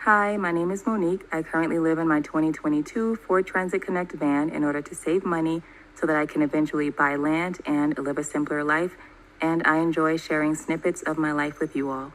Hi, my name is Monique. I currently live in my 2022 Ford Transit Connect van in order to save money so that I can eventually buy land and live a simpler life, and I enjoy sharing snippets of my life with you all.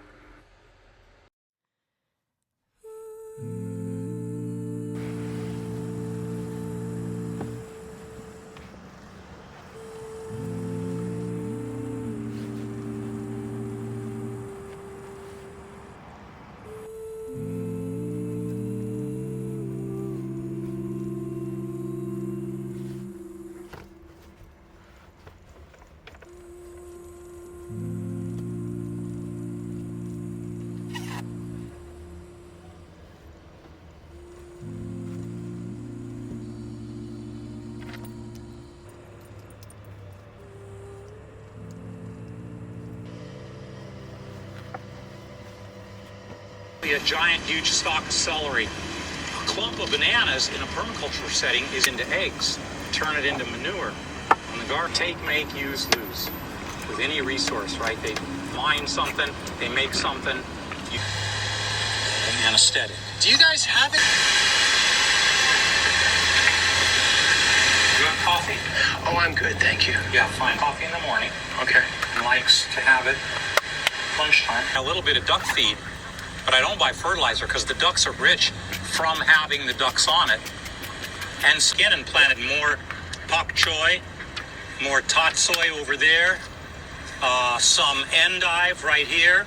A giant, huge stalk of celery. A clump of bananas in a permaculture setting is into eggs. Turn it into manure. On the garden, take, make, use, lose. With any resource, right? They mine something, they make something. An anesthetic. Do you guys have it? You want coffee? Oh, I'm good, thank you. Yeah, fine. Coffee in the morning. Okay. He likes to have it lunchtime. A little bit of duck feed. But I don't buy fertilizer because the ducks are rich from having the ducks on it. And skin and planted more pak choi, more tatsoi over there, some endive right here.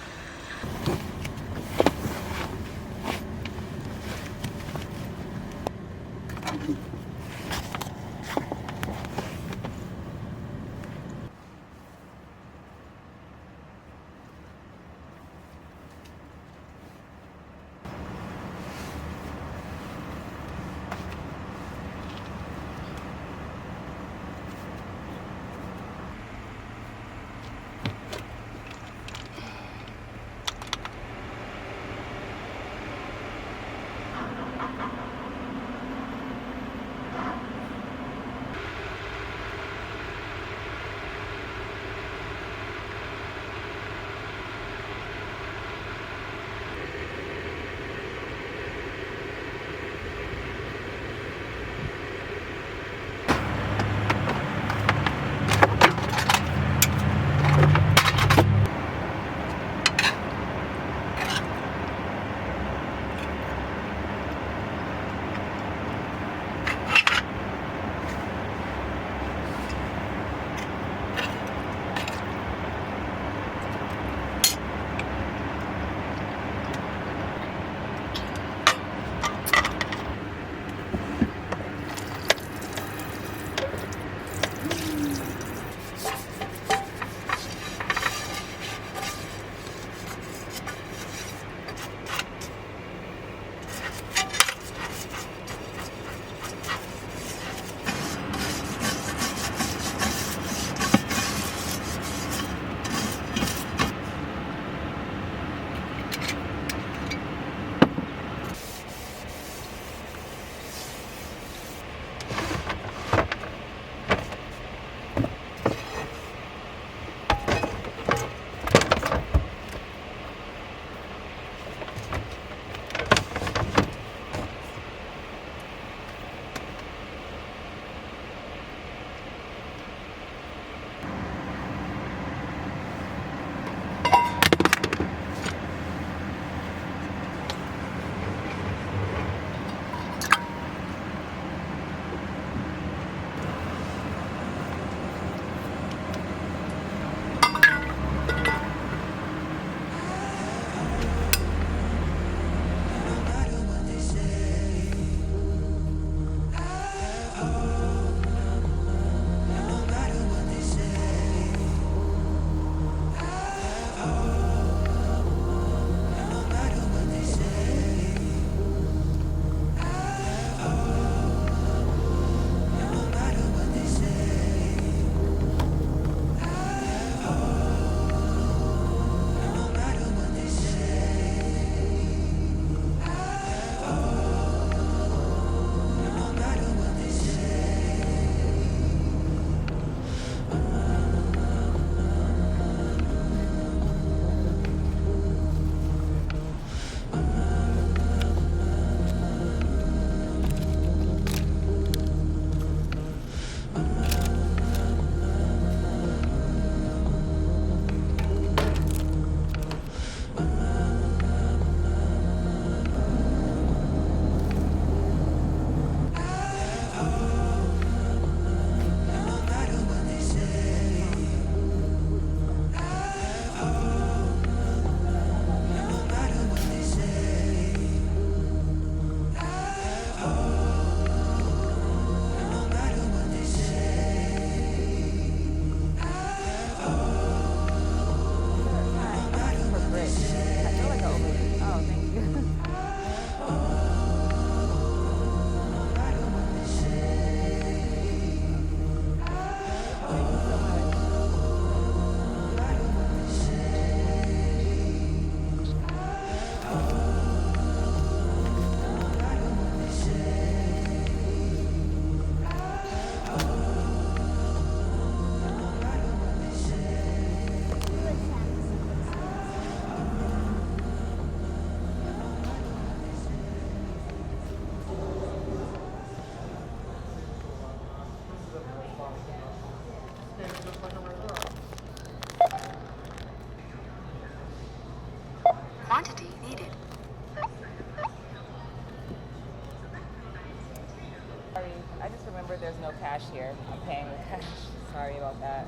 Remember, there's no cash here. I'm paying with cash. Sorry about that.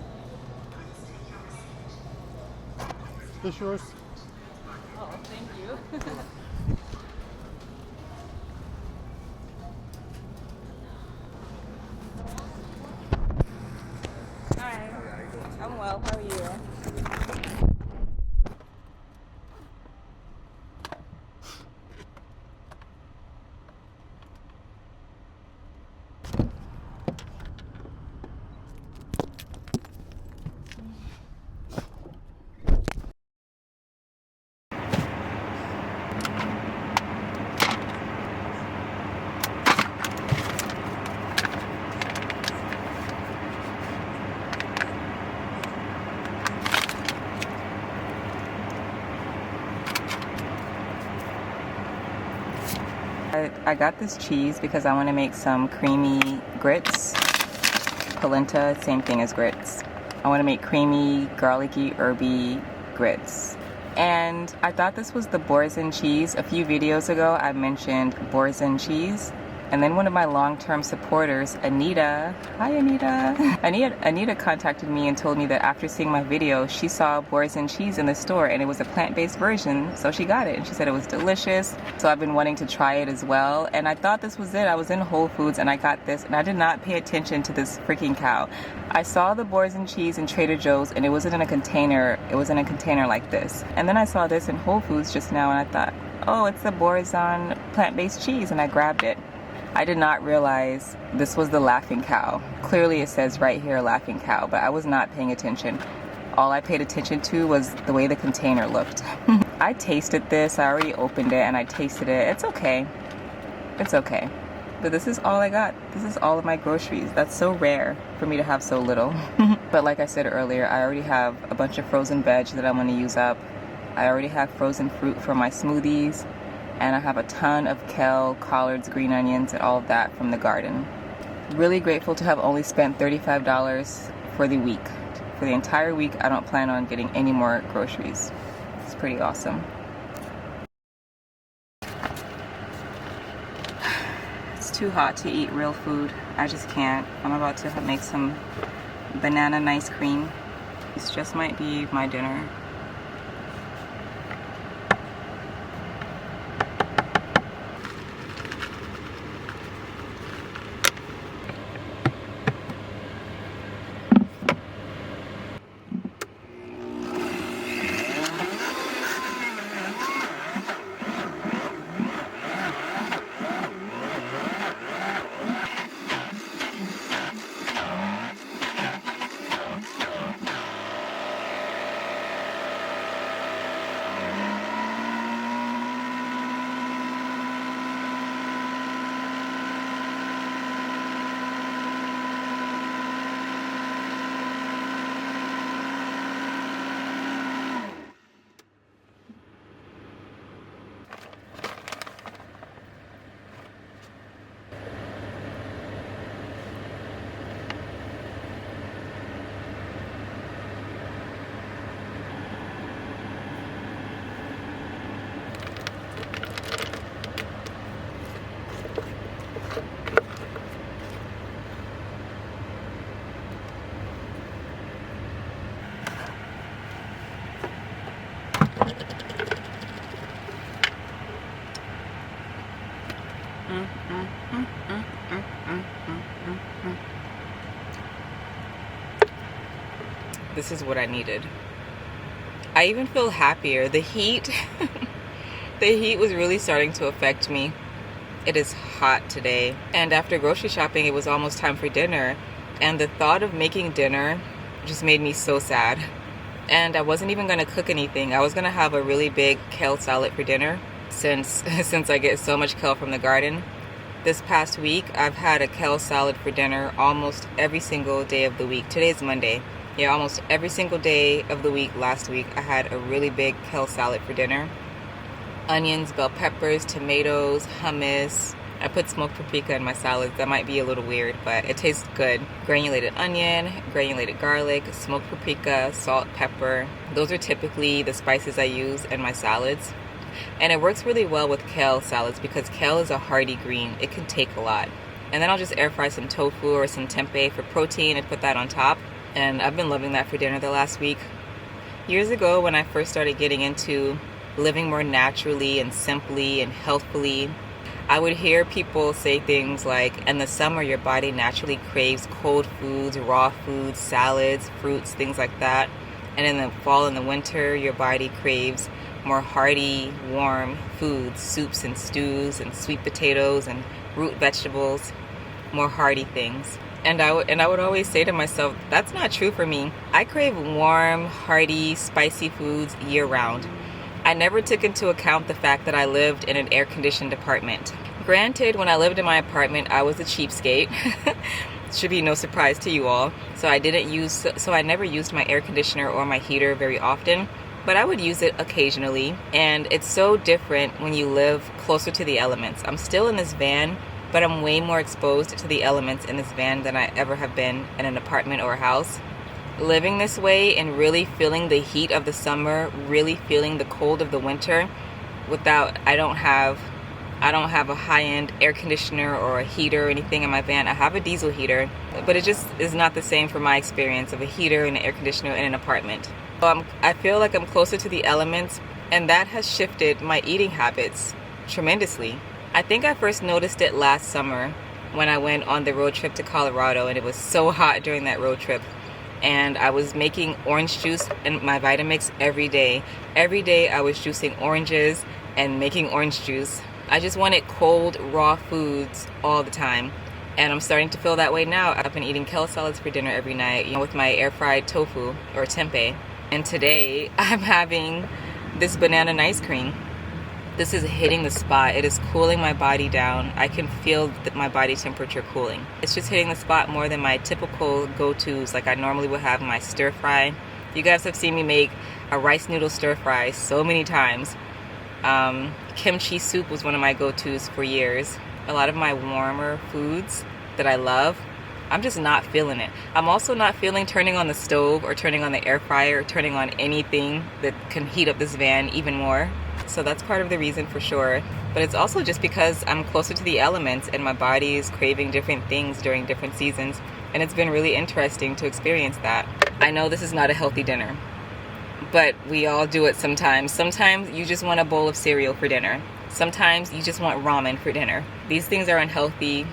This yours? Oh, thank you. Hi. I'm well. How are you? I got this cheese because I want to make some creamy grits. Polenta, same thing as grits. I want to make creamy, garlicky, herby grits. And I thought this was the Boursin cheese. A few videos ago, I mentioned Boursin cheese. And then one of my long-term supporters, Anita, hi Anita. Anita contacted me and told me that after seeing my video, she saw Boursin cheese in the store and it was a plant-based version, so she got it and she said it was delicious. So I've been wanting to try it as well, and I thought this was it. I was in Whole Foods and I got this, and I did not pay attention to this freaking cow. I saw the Boursin cheese in Trader Joe's and it wasn't in a container. It was in a container like this. And then I saw this in Whole Foods just now and I thought, oh, it's the Boursin plant-based cheese, and I grabbed it. I did not realize this was the laughing cow. Clearly it says right here laughing cow, but I was not paying attention. All I paid attention to was the way the container looked. I tasted this, I already opened it and I tasted it. It's okay. It's okay. But this is all I got. This is all of my groceries. That's so rare for me to have so little. But like I said earlier, I already have a bunch of frozen veg that I'm gonna use up. I already have frozen fruit for my smoothies. And I have a ton of kale, collards, green onions, and all of that from the garden. Really grateful to have only spent $35 for the week. For the entire week, I don't plan on getting any more groceries. It's pretty awesome. It's too hot to eat real food. I just can't. I'm about to make some banana ice cream. This just might be my dinner. This is what I needed. I even feel happier. The heat, the heat was really starting to affect me. It is hot today. And after grocery shopping, it was almost time for dinner. And the thought of making dinner just made me so sad. And I wasn't even gonna cook anything. I was gonna have a really big kale salad for dinner since I get so much kale from the garden. This past week, I've had a kale salad for dinner almost every single day of the week. Today's Monday. Yeah, almost every single day of the week last week, I had a really big kale salad for dinner. Onions, bell peppers, tomatoes, hummus. I put smoked paprika in my salads. That might be a little weird, but it tastes good. Granulated onion, granulated garlic, smoked paprika, salt, pepper. Those are typically the spices I use in my salads. And it works really well with kale salads because kale is a hardy green. It can take a lot. And then I'll just air fry some tofu or some tempeh for protein and put that on top. And I've been loving that for dinner the last week. Years ago, when I first started getting into living more naturally and simply and healthfully, I would hear people say things like, in the summer, your body naturally craves cold foods, raw foods, salads, fruits, things like that. And in the fall and the winter, your body craves more hearty, warm foods, soups and stews and sweet potatoes and root vegetables, more hearty things. And I would always say to myself, that's not true for me. I crave warm, hearty, spicy foods year-round. I never took into account the fact that I lived in an air-conditioned apartment. Granted, when I lived in my apartment, I was a cheapskate. Should be no surprise to you all. So I never used my air conditioner or my heater very often, but I would use it occasionally. And it's so different when you live closer to the elements. I'm still in this van, but I'm way more exposed to the elements in this van than I ever have been in an apartment or a house. Living this way and really feeling the heat of the summer, really feeling the cold of the winter, I don't have a high-end air conditioner or a heater or anything in my van. I have a diesel heater, but it just is not the same for my experience of a heater and an air conditioner in an apartment. I feel like I'm closer to the elements, and that has shifted my eating habits tremendously. I think I first noticed it last summer when I went on the road trip to Colorado, and it was so hot during that road trip. And I was making orange juice in my Vitamix every day. Every day I was juicing oranges and making orange juice. I just wanted cold, raw foods all the time. And I'm starting to feel that way now. I've been eating kale salads for dinner every night, with my air-fried tofu or tempeh. And today I'm having this banana and ice cream. This is hitting the spot. It is cooling my body down. I can feel my body temperature cooling. It's just hitting the spot more than my typical go-tos, like I normally would have my stir fry. You guys have seen me make a rice noodle stir fry so many times. Kimchi soup was one of my go-tos for years. A lot of my warmer foods that I love, I'm just not feeling it. I'm also not feeling turning on the stove or turning on the air fryer or turning on anything that can heat up this van even more. So that's part of the reason for sure. But it's also just because I'm closer to the elements and my body is craving different things during different seasons. And it's been really interesting to experience that. I know this is not a healthy dinner, but we all do it sometimes. Sometimes you just want a bowl of cereal for dinner. Sometimes you just want ramen for dinner. These things are unhealthy.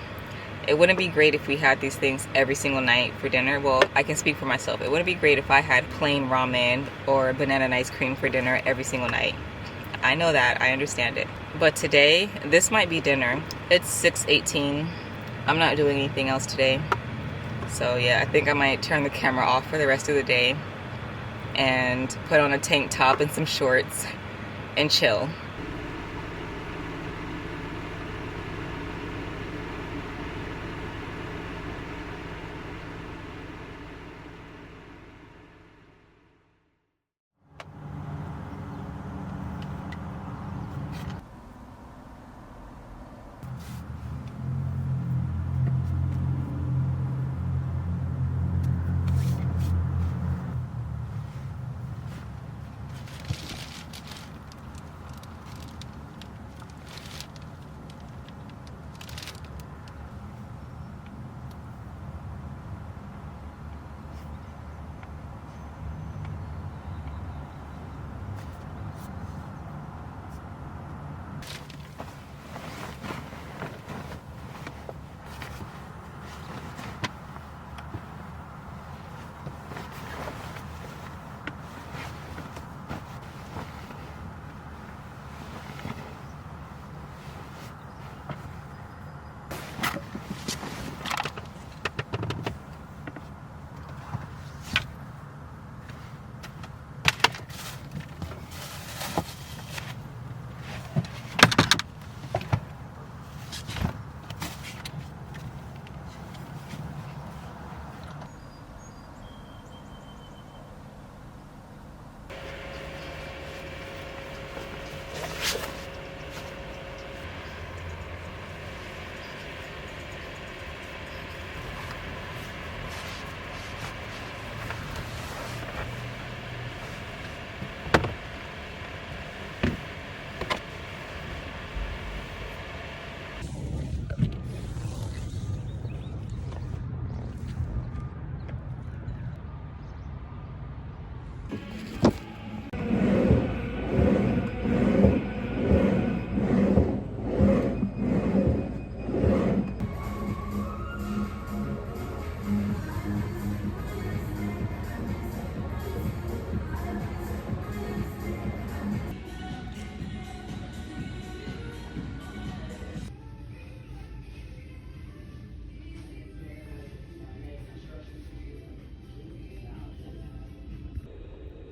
It wouldn't be great if we had these things every single night for dinner. Well, I can speak for myself. It wouldn't be great if I had plain ramen or banana and ice cream for dinner every single night. I know that. I understand it. But today, this might be dinner. It's 6:18. I'm not doing anything else today. So yeah, I think I might turn the camera off for the rest of the day and put on a tank top and some shorts and chill.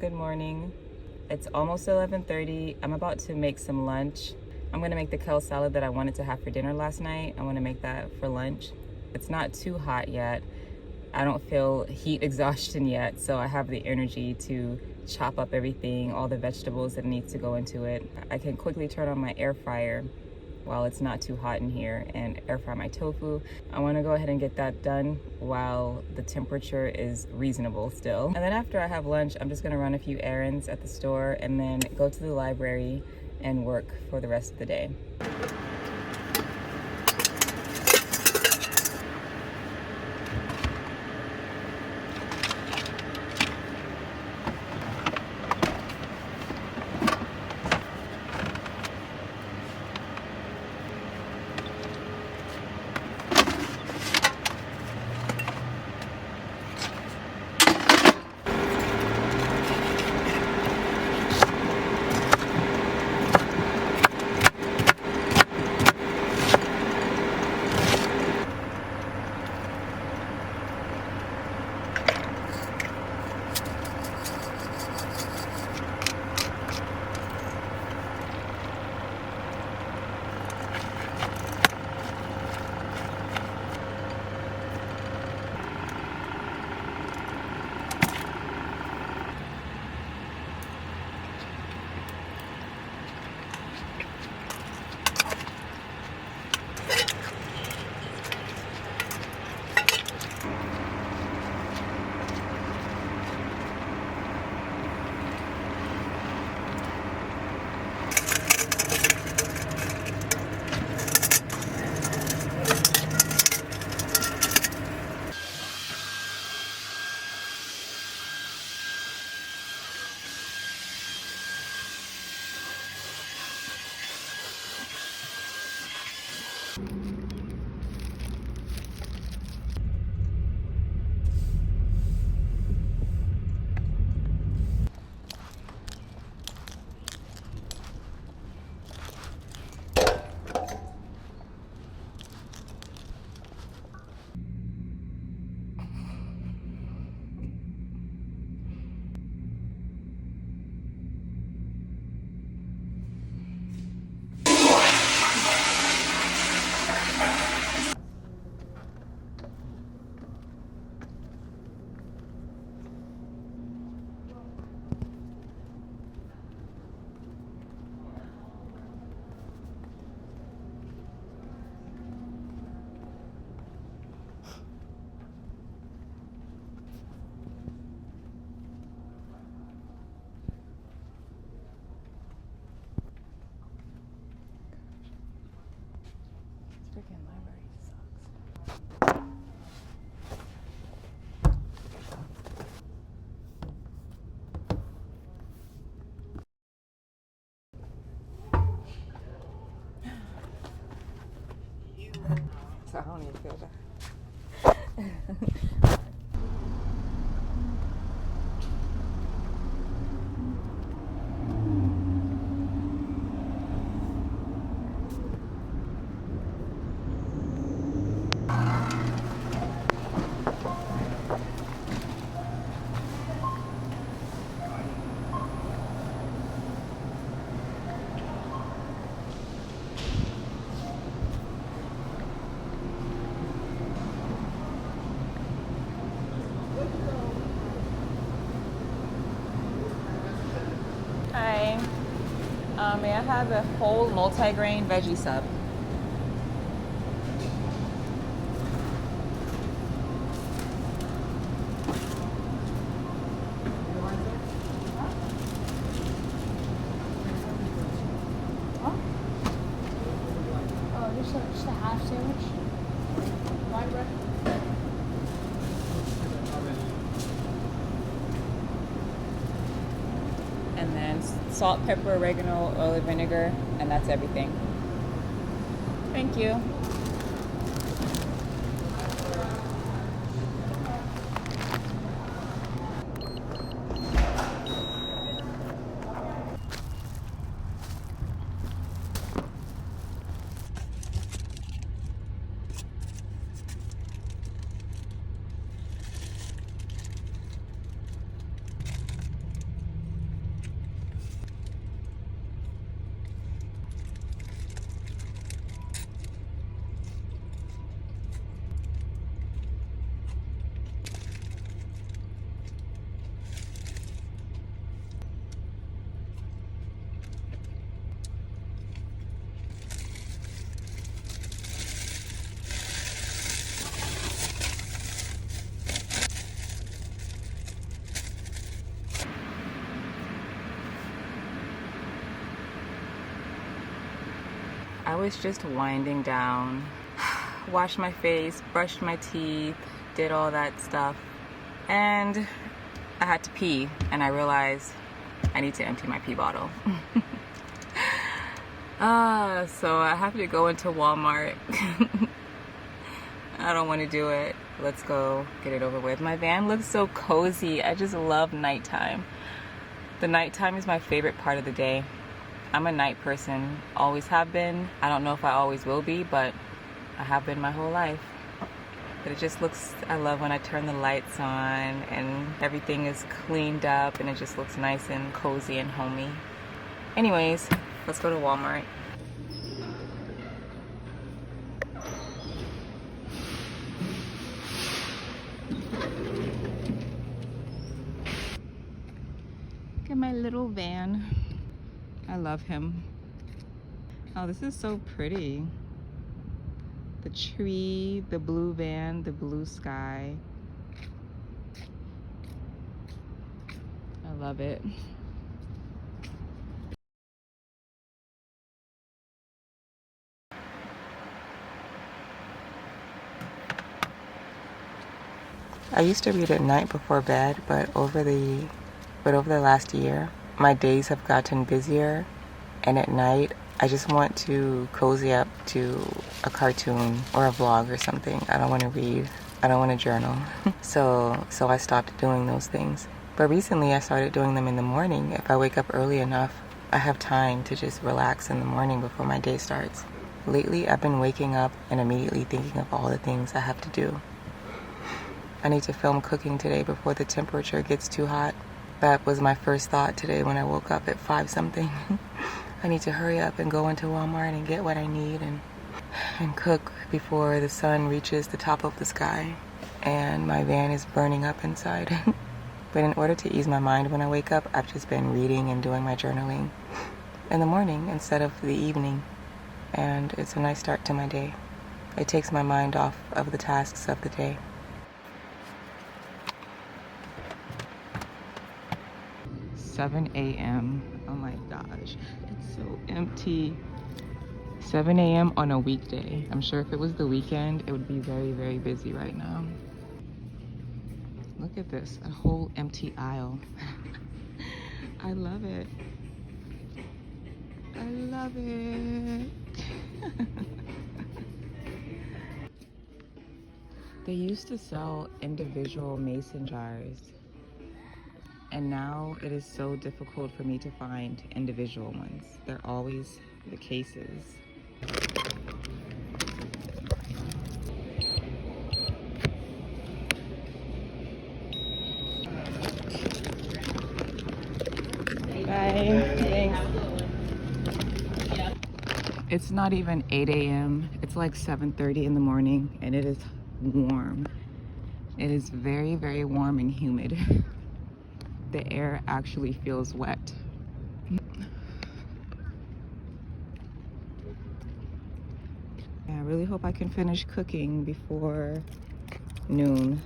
Good morning. It's almost 11:30. I'm about to make some lunch. I'm gonna make the kale salad that I wanted to have for dinner last night. I wanna make that for lunch. It's not too hot yet. I don't feel heat exhaustion yet, so I have the energy to chop up everything, all the vegetables that need to go into it. I can quickly turn on my air fryer while it's not too hot in here and air fry my tofu. I want to go ahead and get that done while the temperature is reasonable still. And then after I have lunch, I'm just going to run a few errands at the store and then go to the library and work for the rest of the day. Freaking library sucks. So I don't even feel that. Hi. May I have a whole multi-grain veggie sub? Oh, just a half sandwich. Wine bread. And then salt, pepper, oregano, oil, and vinegar, and that's everything. Thank you. was just winding down, washed my face, brushed my teeth, did all that stuff, and I had to pee, and I realized I need to empty my pee bottle. So I have to go into Walmart. I don't want to do it. Let's go get it over with. My van looks so cozy. I just love nighttime. The nighttime is my favorite part of the day. I'm a night person, always have been. I don't know if I always will be, but I have been my whole life. But it just looks, I love when I turn the lights on and everything is cleaned up and it just looks nice and cozy and homey. Anyways, let's go to Walmart. Look at my little van. I love him. Oh, this is so pretty. The tree, the blue van, the blue sky. I love it. I used to read at night before bed, but over the last year, my days have gotten busier, and at night I just want to cozy up to a cartoon or a vlog or something. I don't want to read. I don't want to journal. So I stopped doing those things. But recently I started doing them in the morning. If I wake up early enough, I have time to just relax in the morning before my day starts. Lately, I've been waking up and immediately thinking of all the things I have to do. I need to film cooking today before the temperature gets too hot. That was my first thought today when I woke up at 5 something. I need to hurry up and go into Walmart and get what I need and cook before the sun reaches the top of the sky and my van is burning up inside. But in order to ease my mind when I wake up, I've just been reading and doing my journaling in the morning instead of the evening. And it's a nice start to my day. It takes my mind off of the tasks of the day. 7 a.m. Oh my gosh, it's so empty. 7 a.m. on a weekday. I'm sure if it was the weekend, it would be very, very busy right now. Look at this, a whole empty aisle. I love it. I love it. They used to sell individual mason jars. And now it is so difficult for me to find individual ones. They're always the cases. Bye. Thanks. It's not even 8 a.m. It's like 7:30 in the morning and it is warm. It is very, very warm and humid. The air actually feels wet. I really hope I can finish cooking before noon.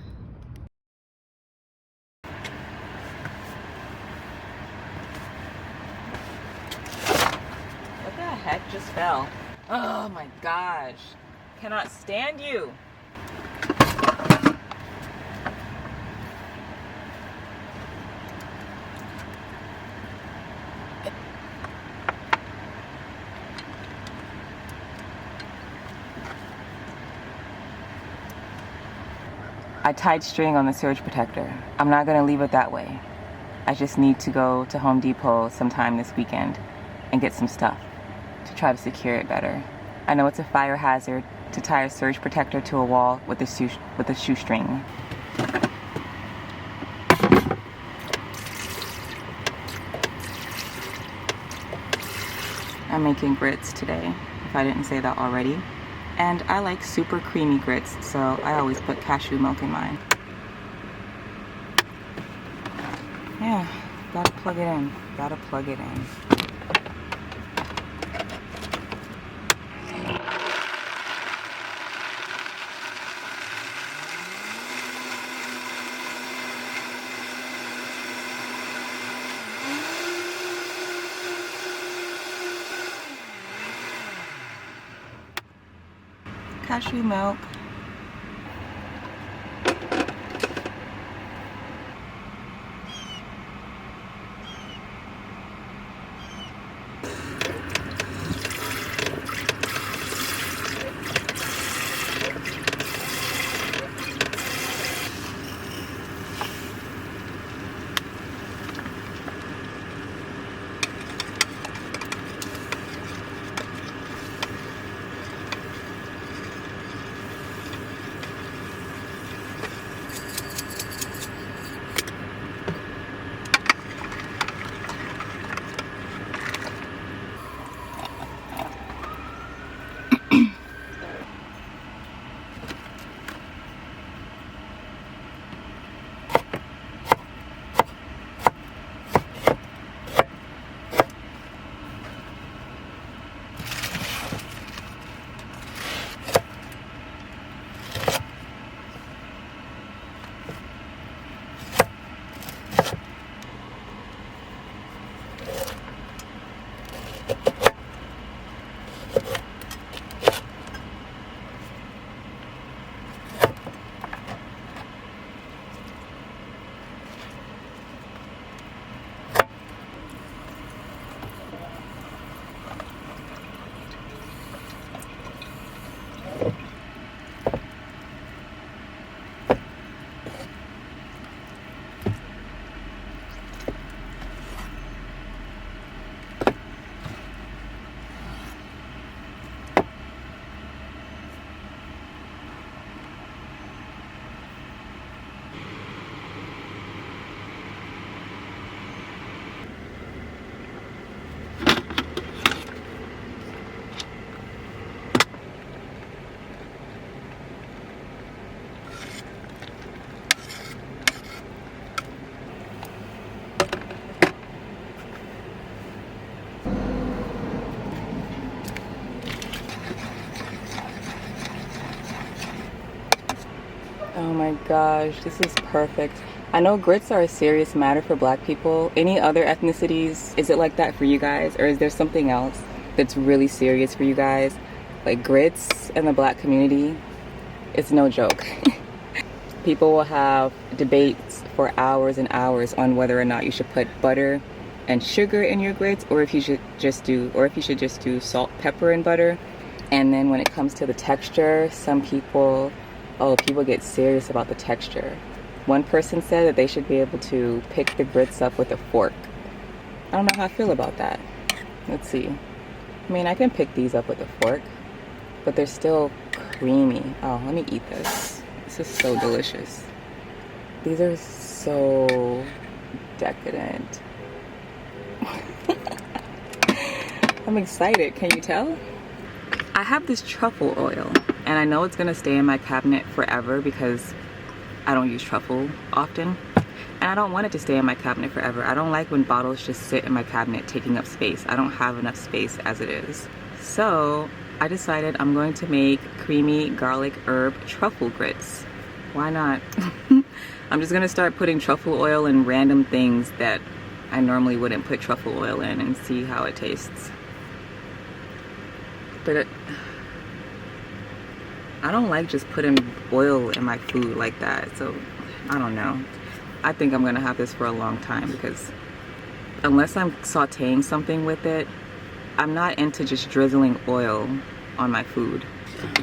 What the heck just fell? Oh my gosh. Cannot stand you. I tied string on the surge protector. I'm not gonna leave it that way. I just need to go to Home Depot sometime this weekend and get some stuff to try to secure it better. I know it's a fire hazard to tie a surge protector to a wall with a shoestring. I'm making grits today, if I didn't say that already. And I like super creamy grits, so I always put cashew milk in mine. Yeah, gotta plug it in. Gotta plug it in. cashew milk. Oh my gosh, this is perfect. I know grits are a serious matter for Black people. Any other ethnicities, is it like that for you guys? Or is there something else that's really serious for you guys? Like grits in the Black community, it's no joke. People will have debates for hours and hours on whether or not you should put butter and sugar in your grits, or if you should just do salt, pepper, and butter. And then when it comes to the texture, some people get serious about the texture. One person said that they should be able to pick the grits up with a fork. I don't know how I feel about that. Let's see. I mean, I can pick these up with a fork, but they're still creamy. Oh, let me eat this. This is so delicious. These are so decadent. I'm excited, can you tell? I have this truffle oil, and I know it's gonna stay in my cabinet forever because I don't use truffle often, and I don't want it to stay in my cabinet forever. I don't like when bottles just sit in my cabinet taking up space. I don't have enough space as it is. So I decided I'm going to make creamy garlic herb truffle grits. Why not? I'm just gonna start putting truffle oil in random things that I normally wouldn't put truffle oil in and see how it tastes. But I don't like just putting oil in my food like that, so I don't know. I think I'm gonna have this for a long time because unless I'm sauteing something with it, I'm not into just drizzling oil on my food.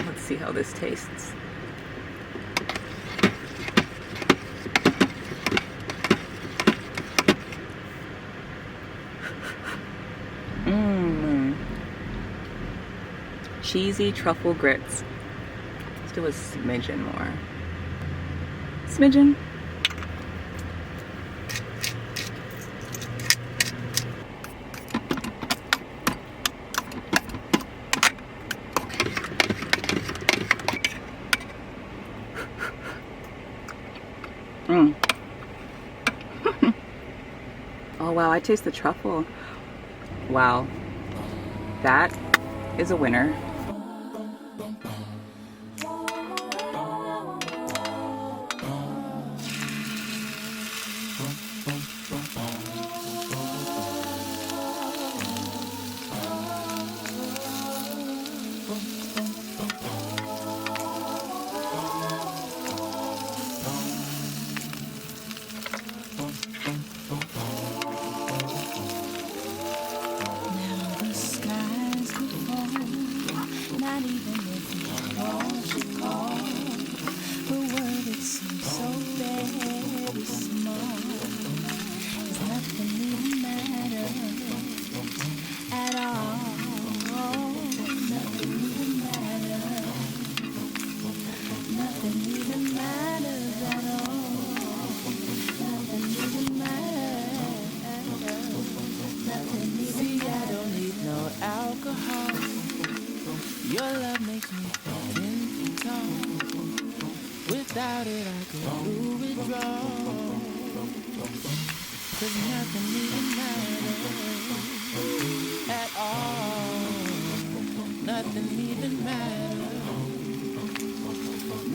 Let's see how this tastes. Cheesy truffle grits. Let's do a smidgen more. Smidgen. Oh wow, I taste the truffle. Wow, that is a winner. makes me 10 feet tall. Without it, I could do withdrawal. 'Cause nothing even matters at all. Nothing even matters.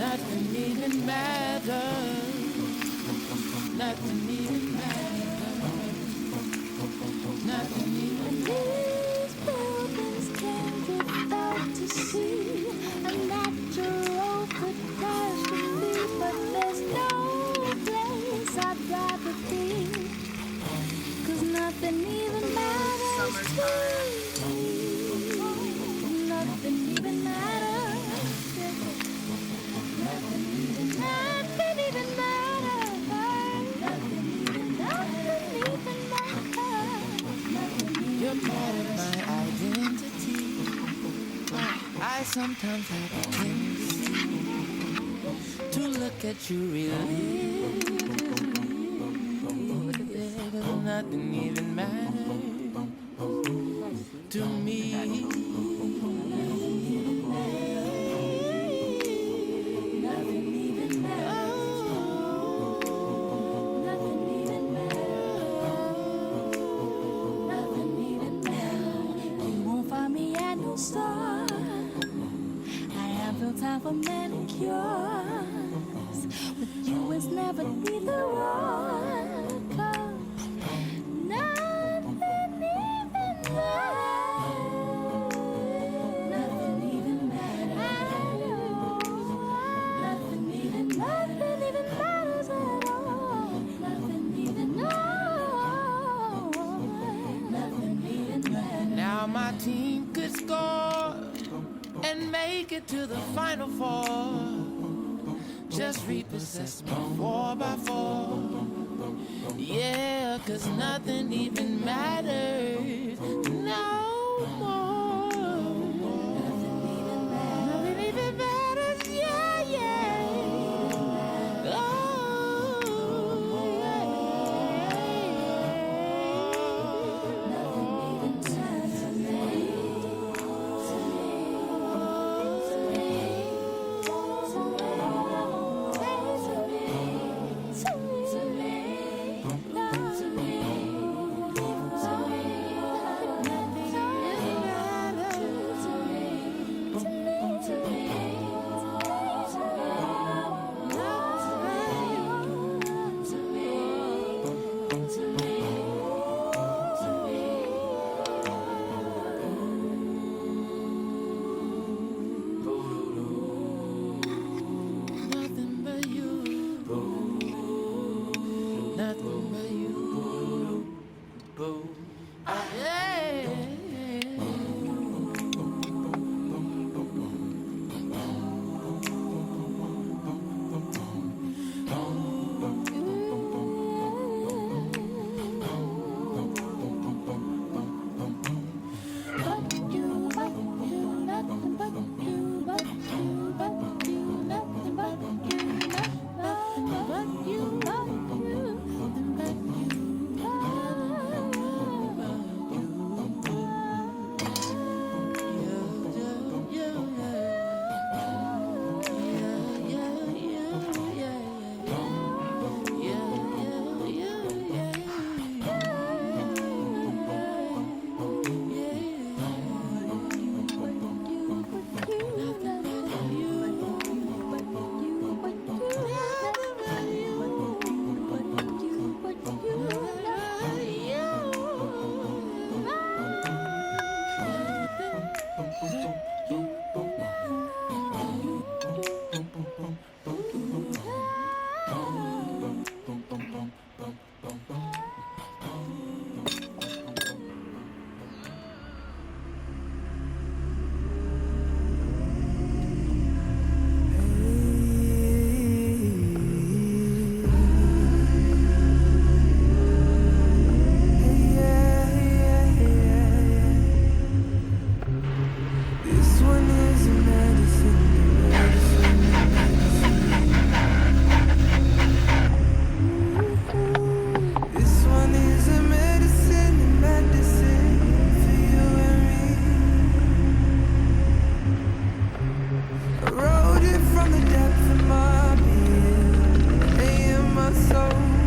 Nothing even matters. Nothing even matters. Nothing even matters. These buildings can drift out to sea. A natural catastrophe, but there's no place I'd rather be. 'Cause nothing even matters to me. Nothing even matters. Nothing even matters. Nothing even matters. You're part of my identity. I sometimes have a tendency to look at you religiously. Nothing even matters to me. Nothing even matters. Nothing even matters. Nothing even matters. You won't find me at no store. I have no time for manicures. With you, it's never neither one. 'Cause nothing even matters. Nothing even matters. Nothing even matters at all. Nothing even Nothing even matters. Now my team could score and make it to the final four. Just repossess me 4x4. Yeah, 'cause nothing even matters no more. Nothing even matters, yeah, yeah. Oh, yeah. Nothing even matters to me. your soul.